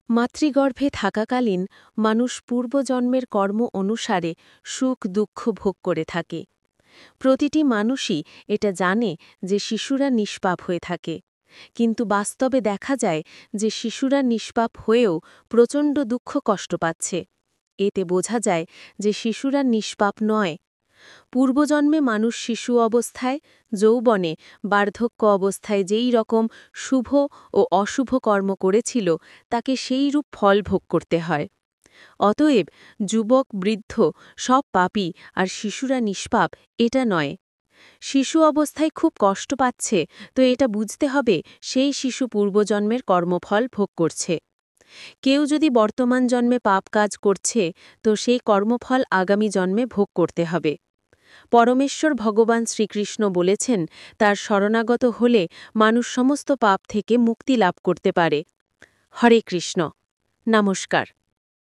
মাতৃগর্ভে থাকাকালীন মানুষ পূর্বজন্মের কর্ম অনুসারে সুখ দুঃখ ভোগ করে থাকে। প্রতিটি মানুষই এটা জানে যে শিশুরা নিষ্পাপ হয়ে থাকে, কিন্তু বাস্তবে দেখা যায় যে শিশুরা নিষ্পাপ হয়েও প্রচণ্ড দুঃখ কষ্ট পাচ্ছে। এতে বোঝা যায় যে শিশুরা নিষ্পাপ নয়। পূর্বজন্মে মানুষ শিশু অবস্থায়, যৌবনে, বার্ধক্য অবস্থায় যেই রকম শুভ ও অশুভ কর্ম করেছিল তাকে সেইরূপ ফল ভোগ করতে হয়। অতএব যুবক বৃদ্ধ সব পাপী আর শিশুরা নিষ্পাপ এটা নয়। শিশু অবস্থায় খুব কষ্ট পাচ্ছে তো এটা বুঝতে হবে সেই শিশু পূর্বজন্মের কর্মফল ভোগ করছে। কেউ যদি বর্তমান জন্মে পাপ কাজ করছে তো সেই কর্মফল আগামী জন্মে ভোগ করতে হবে। পরমেশ্বর ভগবান শ্রীকৃষ্ণ বলেছেন তার শরণাগত হলে মানুষ সমস্ত পাপ থেকে মুক্তি লাভ করতে পারে। হরে কৃষ্ণ। নমস্কার।